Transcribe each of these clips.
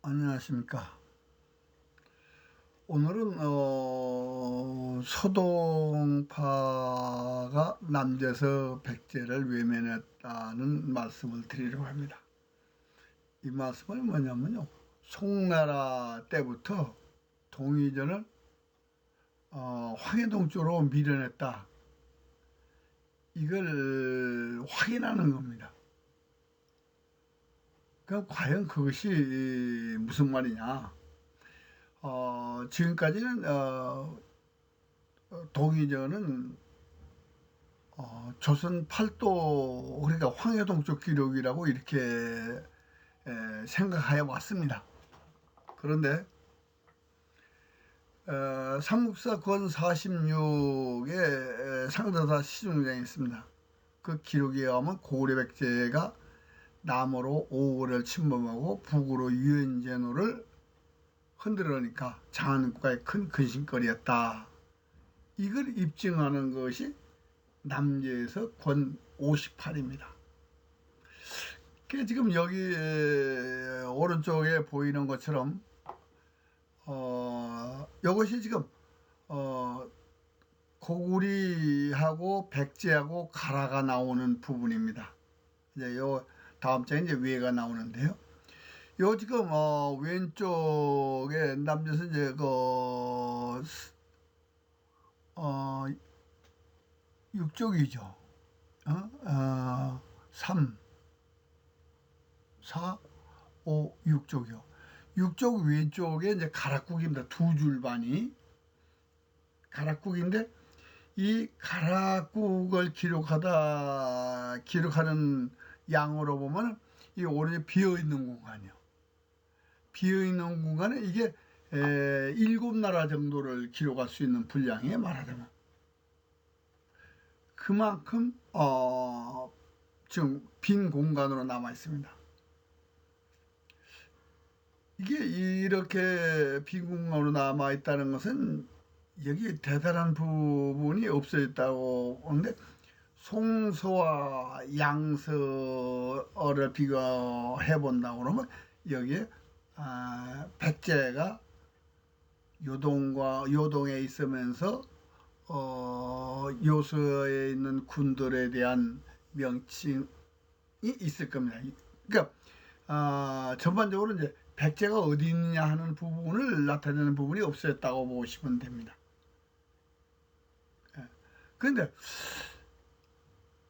안녕하십니까. 오늘은 소동파가 남제에서 백제를 외면했다는 말씀을 드리려고 합니다. 이 말씀은 뭐냐면요, 송나라 때부터 동의전을 황해동 쪽으로 밀어냈다, 이걸 확인하는 겁니다. 그럼 과연 그것이 무슨 말이냐? 지금까지는 동의전은 조선 팔도, 그러니까 황해동 쪽 기록이라고 이렇게 생각하여 왔습니다. 그런데 삼국사 권 46에 상다사 시중장이 있습니다. 그 기록에 의하면 고구려 백제가 남으로 오고를 침범하고 북으로 유엔제노를 흔들으니까 장안국가의 큰 근심거리였다, 이걸 입증하는 것이 남제에서 권 58입니다. 지금 여기 오른쪽에 보이는 것처럼 이것이 지금 고구리하고 백제하고 가라가 나오는 부분입니다. 이제 요 다음 장에 이제 위에가 나오는데요. 요 지금 왼쪽에 남제에서 이제 그 6쪽이죠. 3, 4, 5, 6쪽이요. 6쪽 왼쪽에 이제 가락국입니다. 두 줄반이 가락국인데, 이 가락국을 기록하는 양으로 보면 이 오른쪽에 비어있는 공간이요. 비어있는 공간에 이게 7나라 정도를 기록할 수 있는 분량이에요, 말하자면. 그만큼 지금 빈 공간으로 남아 있습니다. 이게 이렇게 빈 공간으로 남아 있다는 것은 여기 대단한 부분이 없어졌다고 하는데, 송서와 양서를 비교해 본다고 그러면 여기에 백제가 요동에 있으면서 요서에 있는 군들에 대한 명칭이 있을 겁니다. 그러니까 전반적으로 이제 백제가 어디 있느냐 하는 부분을 나타내는 부분이 없어졌다고 보시면 됩니다. 그런데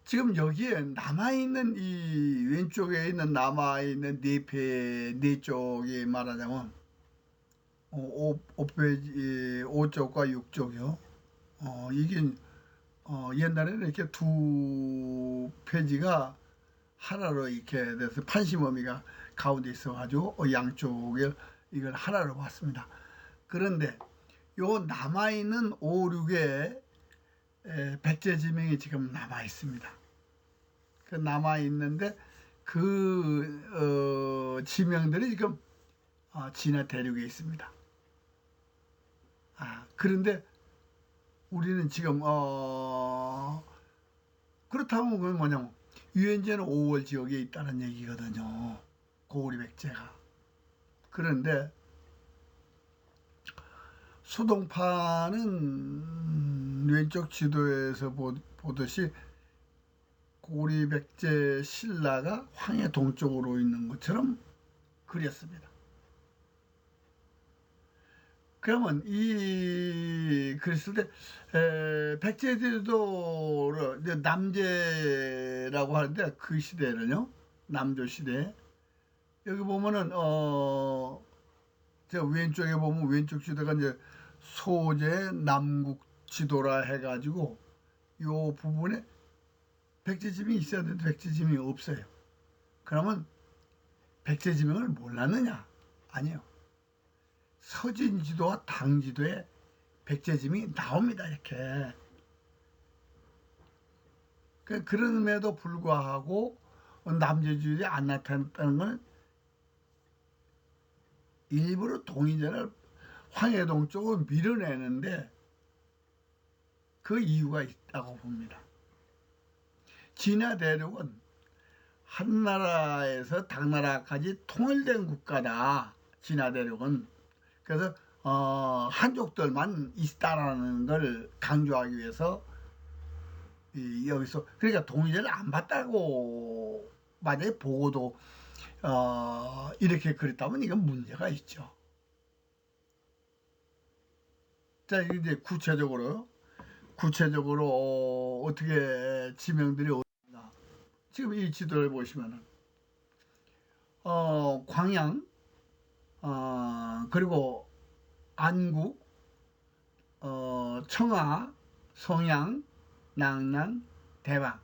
지금 여기에 남아있는, 이 왼쪽에 있는 남아있는 네 쪽이 말하자면 5쪽과 6쪽이요. 이게 옛날에는 이렇게 두 페이지가 하나로 이렇게 돼서 판시머미가 가운데 있어가지고 양쪽에 이걸 하나로 봤습니다. 그런데 요 남아있는 5, 6에 백제 지명이 지금 남아 있습니다. 그 남아 있는데 그 지명들이 지금 진화 대륙에 있습니다. 그런데 우리는 지금 그렇다면 그건 뭐냐면 유엔제는 5월 지역에 있다는 얘기거든요, 고구려 백제가. 그런데 소동파는 왼쪽 지도에서 보듯이 고구려 백제 신라가 황해 동쪽으로 있는 것처럼 그렸습니다. 그러면 그랬을 때 백제들도 남제라고 하는데, 그 시대는요, 남조 시대, 여기 보면은 저 왼쪽에 보면 왼쪽 지도가 이제 소재 남국 지도라 해가지고 요 부분에 백제지명이 있어야 되는데 백제지명이 없어요. 그러면 백제지명을 몰랐느냐? 아니요. 서진지도와 당지도에 백제지명이 나옵니다, 이렇게. 그럼에도 불구하고 남제지도에 안 나타났다는 건 일부러 동의전을 황해동 쪽으로 밀어내는데 그 이유가 있다고 봅니다. 진화 대륙은 한나라에서 당나라까지 통일된 국가다, 진화 대륙은. 그래서 한족들만 있다라는 걸 강조하기 위해서 여기서 그러니까 동의를 안 받다고 만약에 보고도 이렇게 그랬다면 이건 문제가 있죠. 자, 이제 구체적으로 어떻게 지명들이 어디나 지금 이 지도를 보시면은 광양, 그리고 안국, 청하, 성양, 낙남, 대방,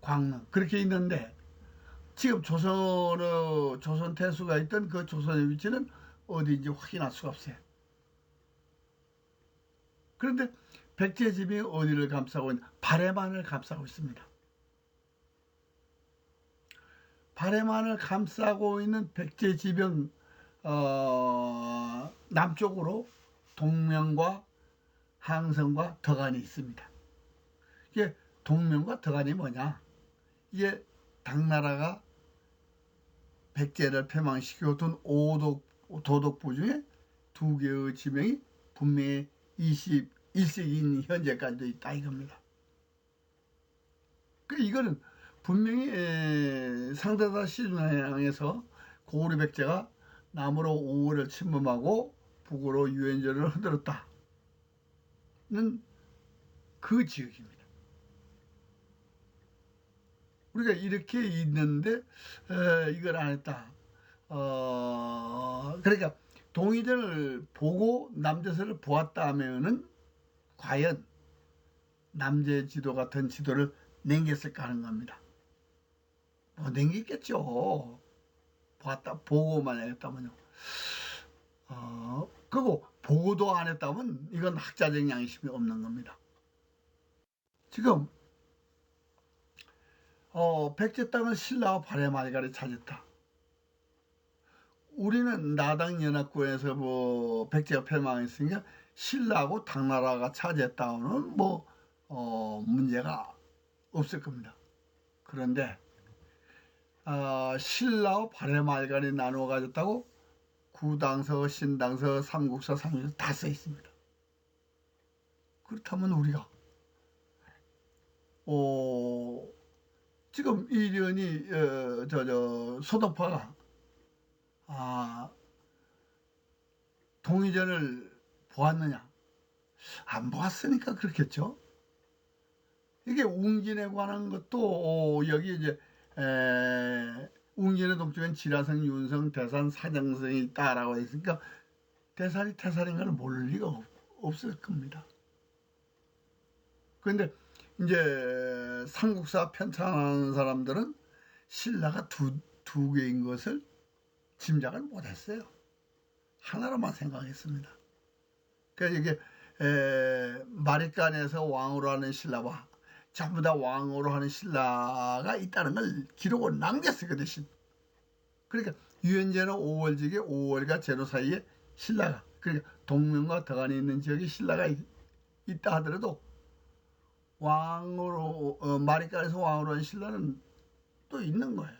광릉 그렇게 있는데 지금 조선 태수가 있던 그 조선의 위치는 어디인지 확인할 수가 없어요. 그런데 백제지명이 어디를 감싸고 있는 발해만을 감싸고 있습니다. 발해만을 감싸고 있는 백제지명 남쪽으로 동명과 항성과 덕안이 있습니다. 이게 동명과 덕안이 뭐냐? 이게 당나라가 백제를 패망시키고 둔 도독부 중에 두 개의 지명이 분명히 21세기인 현재까지도 있다 이겁니다. 이거는 분명히 상대사 시준항에서 고구려 백제가 남으로 오월을 침범하고 북으로 유엔전을 흔들었다는 그 지역입니다. 우리가 이렇게 있는데 이걸 안 했다. 그러니까 동의전을 보고 남제서를 보았다면은 과연 남제 지도 같은 지도를 남겼을까 하는 겁니다. 뭐 남겼겠죠. 보고만 했다면요. 그리고 보고도 안 했다면 이건 학자적 양심이 없는 겁니다. 지금 백제 땅을 신라와 발해말가리 찾았다. 우리는 나당연합군에서 뭐 백제가 패망했으니까 신라하고 당나라가 차지했다고는 뭐 문제가 없을 겁니다. 그런데 신라와 발해말간이 나누어 가졌다고 구당서, 신당서, 삼국사, 삼국사 다 써 있습니다. 그렇다면 우리가 지금 이련이 소동파가 동의전을 보았느냐? 안 보았으니까 그렇겠죠. 이게 웅진에 관한 것도 여기 이제 웅진의 동쪽엔 지라성, 윤성, 대산, 사정성이 있다라고 했으니까 대산이 태산인가를 모를 리가 없을 겁니다. 그런데 이제 삼국사 편찬하는 사람들은 신라가 두 개인 것을 짐작을 못했어요. 하나로만 생각했습니다. 그래서 이게 마리간에서 왕으로 하는 신라와 전부 다 왕으로 하는 신라가 있다는 걸 기록을 남겼어요. 그 대신. 그러니까 유엔제는 5월직에 5월과 제로 사이에 신라가 그러니까 동명과 덕안이 있는 지역에 신라가 있다 하더라도 왕으로 마리간에서 왕으로 하는 신라는 또 있는 거예요.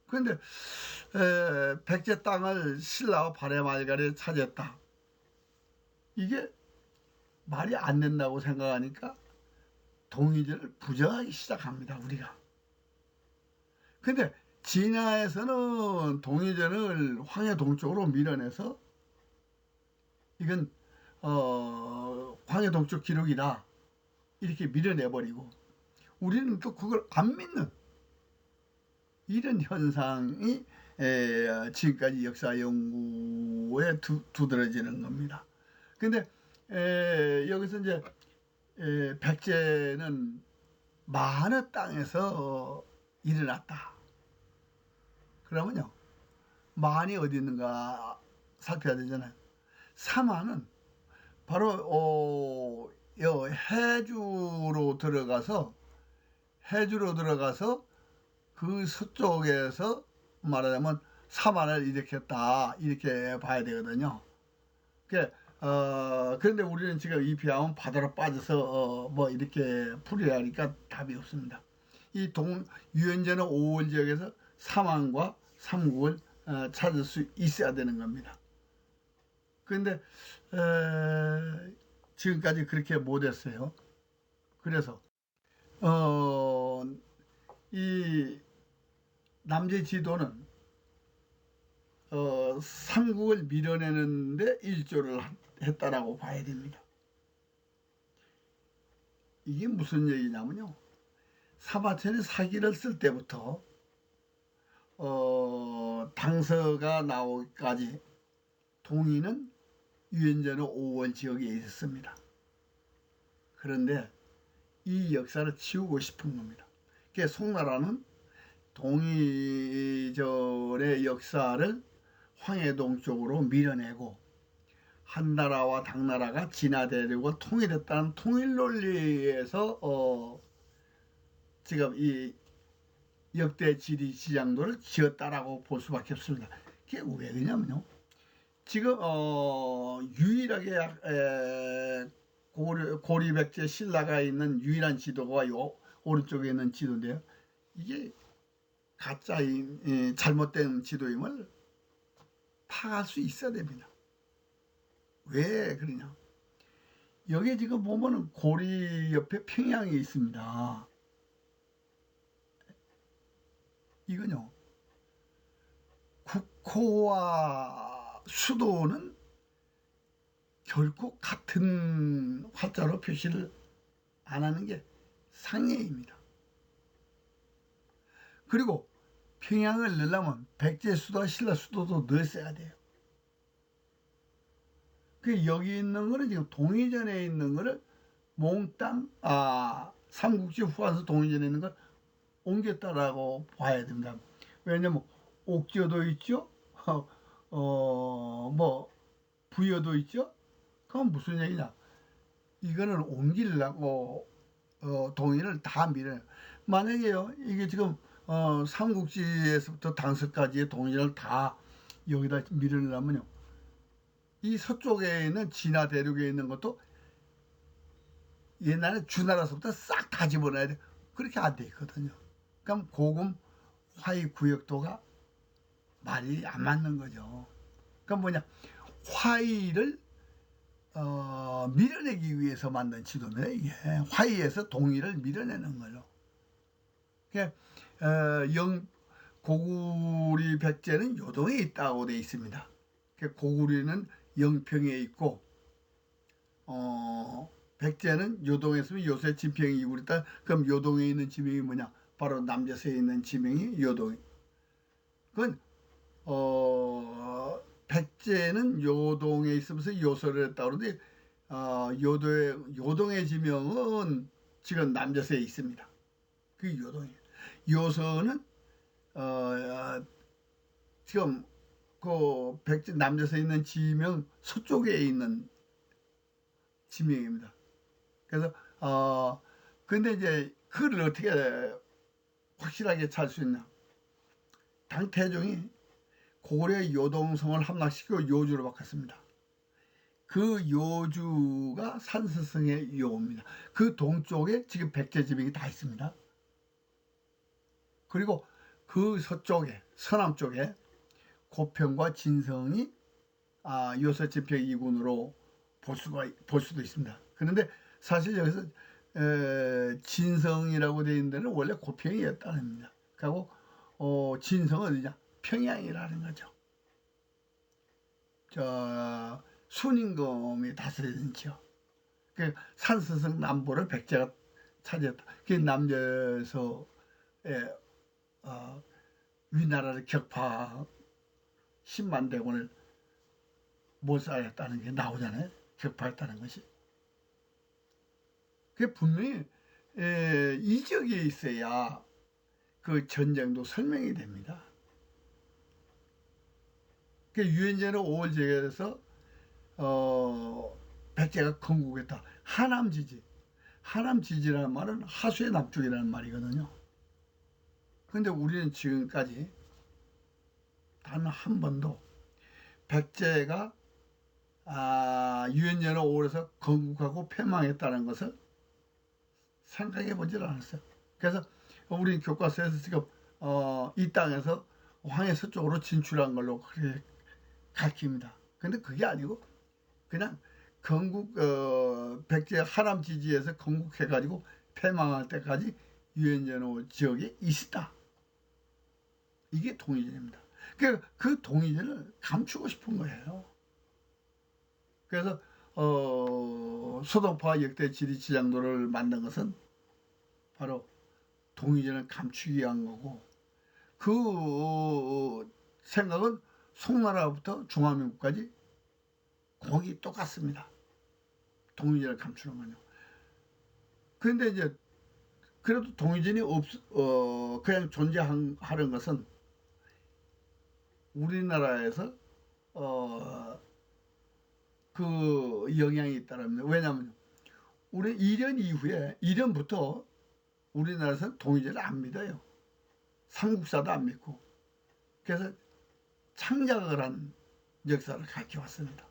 그런데 백제 땅을 신라와 발해말간에 차지했다. 이게 말이 안 된다고 생각하니까 동의제를 부정하기 시작합니다. 우리가. 근데 진화에서는 동의제를 황해 동쪽으로 밀어내서 이건 황해 동쪽 기록이다 이렇게 밀어내버리고 우리는 또 그걸 안 믿는 이런 현상이 지금까지 역사 연구에 두드러지는 겁니다. 근데 여기서 이제 백제는 많은 땅에서 일어났다. 그러면요, 만이 어디 있는가 살펴야 되잖아요. 사만은 바로 해주로 들어가서 그 서쪽에서 말하자면 사만을 일으켰다 이렇게 봐야 되거든요. 그런데 우리는 지금 이 비하면 바다로 빠져서 뭐 이렇게 풀이하니까 답이 없습니다. 이 유엔제는 5월 지역에서 사만과 삼국을 찾을 수 있어야 되는 겁니다. 그런데 지금까지 그렇게 못했어요. 그래서 이 남제 지도는 삼국을 밀어내는데 일조를 했다라고 봐야 됩니다. 이게 무슨 얘기냐면요, 사마천이 사기를 쓸 때부터 당서가 나오기까지 동의는 유연전의 5원 지역에 있었습니다. 그런데 이 역사를 치우고 싶은 겁니다. 그래서 송나라는 동의전의 역사를 황해동 쪽으로 밀어내고 한나라와 당나라가 진화되려고 통일했다는 통일 논리에서 지금 이 역대 지리 지장도를 지었다라고 볼 수밖에 없습니다. 그게 왜 그러냐면요, 지금 유일하게 고리백제 신라가 있는 유일한 지도가 요 오른쪽에 있는 지도인데요, 이게 가짜인 잘못된 지도임을 파악할 수 있어야 됩니다. 왜 그러냐, 여기 지금 보면은 고리 옆에 평양이 있습니다. 이건요, 국호와 수도는 결코 같은 활자로 표시를 안 하는 게 상례입니다. 그리고 평양을 넣으려면 백제수도와 신라수도도 넣었어야 돼요. 그 여기 있는 거는 지금 동의전에 있는 거를 몽땅 삼국지 후한서 동의전에 있는 걸 옮겼다라고 봐야 됩니다. 왜냐면 옥저도 있죠, 뭐 부여도 있죠. 그건 무슨 얘기냐, 이거는 옮기려고 동의를 다 밀어요. 만약에요, 이게 지금 삼국지에서부터 당서까지의 동의를 다 여기다 밀으려면요, 이 서쪽에 있는 진화 대륙에 있는 것도 옛날에 주나라서부터 싹 다 집어넣어야 돼. 그렇게 안 돼 있거든요. 그럼 고금 화이 구역도가 말이 안 맞는 거죠. 그럼 뭐냐, 화이를 밀어내기 위해서 만든 지도입니다. 이게 화이에서 동의를 밀어내는 거죠. 그러니까 고구리 백제는 요동에 있다고 되어 있습니다. 그러니까 고구리는 영평에 있고 백제는 요동에 있으면 요새 지평이 이구리 있다. 그럼 요동에 있는 지명이 뭐냐, 바로 남자서에 있는 지명이 요동. 그건 백제는 요동에 있으면서 요소를 했다 그러는데 요동의 지명은 지금 남자서에 있습니다. 그게 요동이에요. 요소는 지금 그 백제 남자서에 있는 지명 서쪽에 있는 지명입니다. 그래서 근데 이제 그를 어떻게 확실하게 찾을 수 있냐, 당태종이 고려 요동성을 함락시키고 요주로 바꿨습니다. 그 요주가 산서성의 요입니다. 그 동쪽에 지금 백제 지명이 다 있습니다. 그리고 그 서쪽에 서남쪽에 고평과 진성이 요서지평 2군으로 볼 수도 있습니다. 그런데 사실 여기서 진성이라고 되어 있는 데는 원래 고평이었다는 겁니다. 그리고 진성은 어디냐, 평양이라는 거죠. 순임금이 다스리던 지역. 그 산서성 남부를 백제가 차지했다. 그 남제에서의 위나라를 격파 10만 대군을 몰살했다는 게 나오잖아요. 격파했다는 것이. 그게 분명히 이 지역에 있어야 그 전쟁도 설명이 됩니다. 그 유엔제는 5월 지역에서 백제가 건국했다. 하남지지. 하남지지라는 말은 하수의 남쪽이라는 말이거든요. 그런데 우리는 지금까지 단 한 번도 백제가 유엔제는 5월에서 건국하고 패망했다는 것을 생각해 보질 않았어요. 그래서 우리 교과서에서 지금 이 땅에서 황해 서쪽으로 진출한 걸로 그렇게 가르칩니다. 근데 그게 아니고 그냥 건국 백제 하남 지지에서 건국해가지고 패망할 때까지 유엔전호 지역에 있었다. 이게 동의전입니다. 그 동의전을 감추고 싶은 거예요. 그래서 소동파 역대 지리치장도를 만든 것은 바로 동의전을 감추기 위한 거고, 그 생각은 송나라부터 중화민국까지 거기 똑같습니다. 동의전을 감추는 건요. 그런데 이제 그래도 동의전이 그냥 존재하는 것은 우리나라에서 그 영향이 있다는 겁니다. 왜냐하면 우리 2년 이후에 2년부터 우리나라에서는 동의전을 안 믿어요. 삼국사도 안 믿고. 그래서 창작을 한 역사를 가르쳐왔습니다.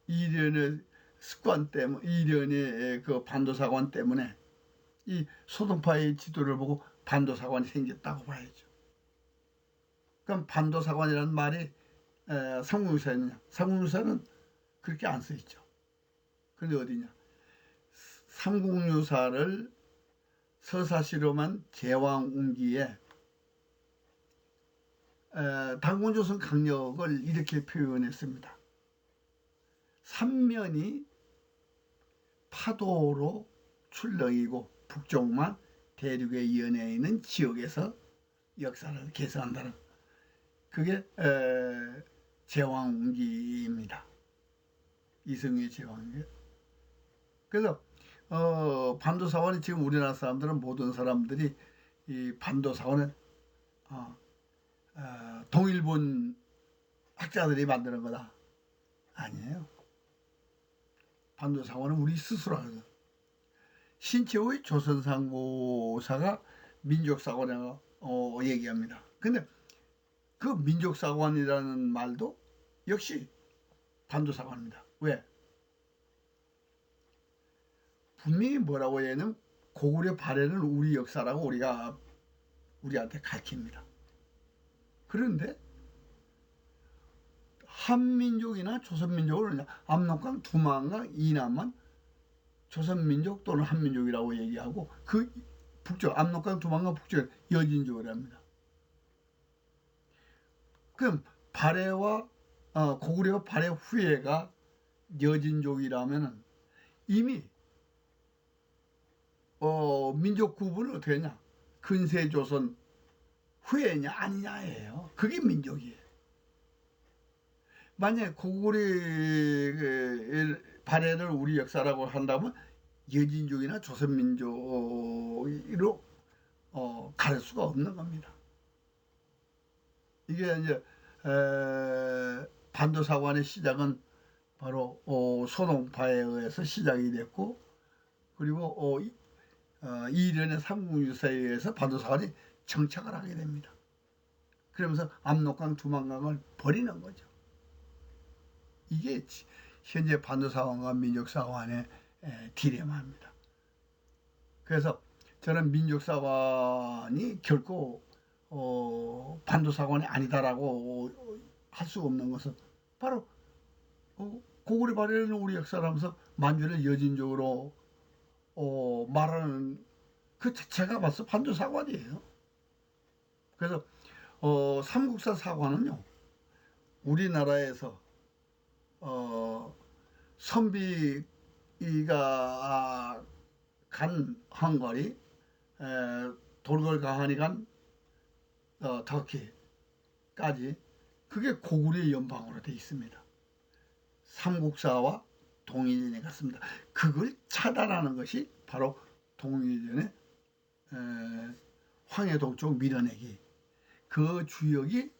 이련의 습관 때문에, 이련의 그 반도사관 때문에 이 소동파의 지도를 보고 반도사관이 생겼다고 봐야죠. 그럼 반도사관이라는 말이 삼국유사였느냐? 삼국유사는 그렇게 안 써있죠. 근데 어디냐? 삼국유사를 서사시로만 제왕운기에 당군조선 강력을 이렇게 표현했습니다. 삼면이 파도로 출렁이고 북쪽만 대륙의 연해에 있는 지역에서 역사를 개선한다는, 그게 제왕운기입니다. 이승우의 제왕운기. 그래서 반도사관이 지금 우리나라 사람들은, 모든 사람들이 이 반도사관은 동일본 학자들이 만드는 거다. 아니에요. 반도사관은 우리 스스로 하거든. 신채호의 조선상고사가 민족사관이라고 얘기합니다. 근데 그 민족사관이라는 말도 역시 반도사관입니다. 왜? 분명히 뭐라고 해야 하냐면 고구려 발해는 우리 역사라고 우리한테 가르칩니다. 그런데 한민족이나 조선민족을 압록강, 두만강, 이남만 조선민족 또는 한민족이라고 얘기하고, 그 북쪽 압록강, 두만강 북쪽은 여진족을 합니다. 그럼 발해와 고구려 발해 후예가 여진족이라면은 이미 민족 구분을 어떻게 했냐? 근세조선 후예냐 아니냐예요. 그게 민족이에요. 만약에 고구려 발해를 우리 역사라고 한다면 여진족이나 조선민족으로 가릴 수가 없는 겁니다. 이게 이제 반도사관의 시작은 바로 소동파에 의해서 시작이 됐고, 그리고 이련의 삼국유사에 의해서 반도사관이 정착을 하게 됩니다. 그러면서 압록강, 두만강을 버리는 거죠. 이게 현재 반도사관과 민족사관의 딜레마입니다. 그래서 저는 민족사관이 결코 반도사관이 아니다라고 할 수 없는 것은 바로 고구려 발해는 우리 역사라면서 만주를 여진족으로 말하는 그 자체가 벌써 반도사관이에요. 그래서 삼국사 사관은요, 우리나라에서 선비가 간 헝가리, 돌궐 가한이 간 터키까지, 그게 고구려 연방으로 되어 있습니다. 삼국사와 동의전이 같습니다. 그걸 차단하는 것이 바로 동의전의 황해동쪽 밀어내기. 그 주역이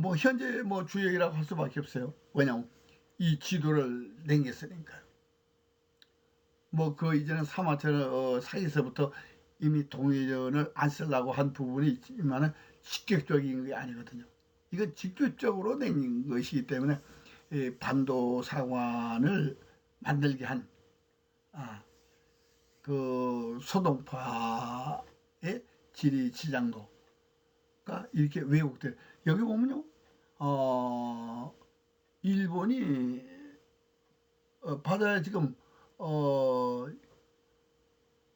뭐 현재 뭐 주역이라고 할 수밖에 없어요. 왜냐하면 이 지도를 남겼으니까요. 뭐 그 이전에 사마천 사기서부터 이미 동의전을 안 쓰려고 한 부분이 있지만 직접적인 게 아니거든요. 이건 직접적으로 낸 것이기 때문에 반도사관을 만들게 한 그 소동파의 지리치장도, 이렇게 왜곡돼. 여기 보면요, 일본이 바다에 지금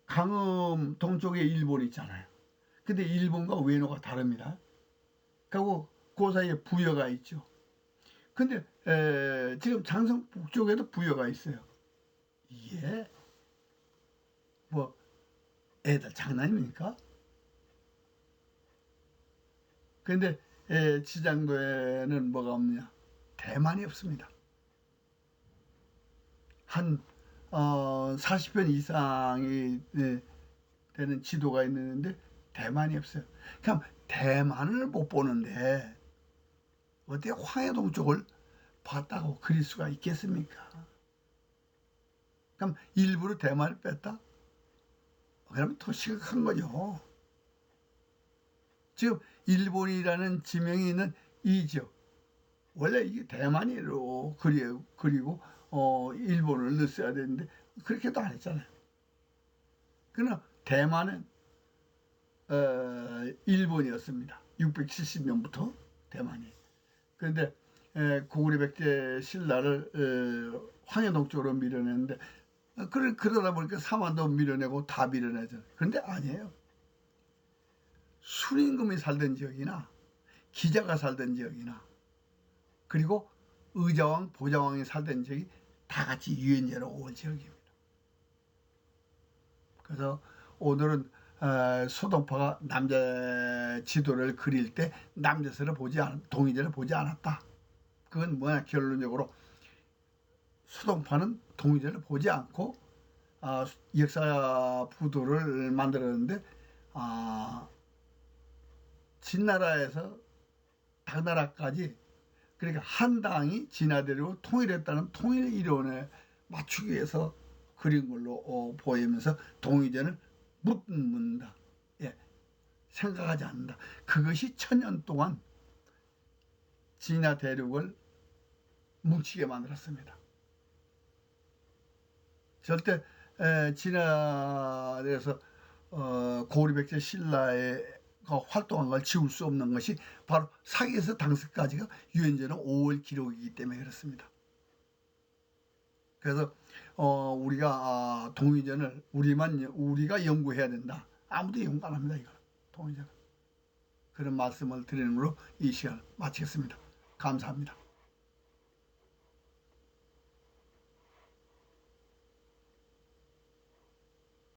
강원 동쪽에 일본이 있잖아요. 근데 일본과 외노가 다릅니다. 그리고 그 사이에 부여가 있죠. 근데 지금 장성 북쪽에도 부여가 있어요. 이게 뭐 애들 장난입니까? 근데 지장도에는 뭐가 없느냐? 대만이 없습니다. 한 40편 이상이 되는 지도가 있는데 대만이 없어요. 그럼 대만을 못 보는데 어떻게 황해동 쪽을 봤다고 그릴 수가 있겠습니까? 그럼 일부러 대만을 뺐다? 그러면 더 심각한 거죠. 지금 일본이라는 지명이 있는 이 지역, 원래 이게 대만으로 그리고 일본을 넣었어야 되는데 그렇게도 안 했잖아요. 그러나 대만은 일본이었습니다. 670년부터 대만이. 그런데 고구려 백제 신라를 황해동 쪽으로 밀어냈는데 그러다 보니까 사만도 밀어내고 다 밀어내죠. 그런데 아니에요. 순임금이 살던 지역이나 기자가 살던 지역이나 그리고 의자왕, 보좌왕이 살던 지역이 다 같이 유연제로 온 지역입니다. 그래서 오늘은 소동파가 남자 지도를 그릴 때 남자서를 동의제를 보지 않았다. 그건 뭐냐, 결론적으로 소동파는 동의제를 보지 않고 역사 부도를 만들었는데 진나라에서 당나라까지, 그러니까 한 당이 진화되려고 통일했다는 통일 이론에 맞추기 위해서 그린 걸로 보이면서 동의제는 묻는다. 예, 생각하지 않는다. 그것이 1000년 동안 진화 대륙을 뭉치게 만들었습니다. 절대 진화에서 고구려 백제 신라의 활동한 걸 지울 수 없는 것이 바로 사기에서 당서까지가 유엔제는 5월 기록이기 때문에 그렇습니다. 그래서 우리가 동의전을 우리가 연구해야 된다. 아무도 연구 안 합니다. 이거 동의전. 그런 말씀을 드리는 걸로 이 시간을 마치겠습니다. 감사합니다.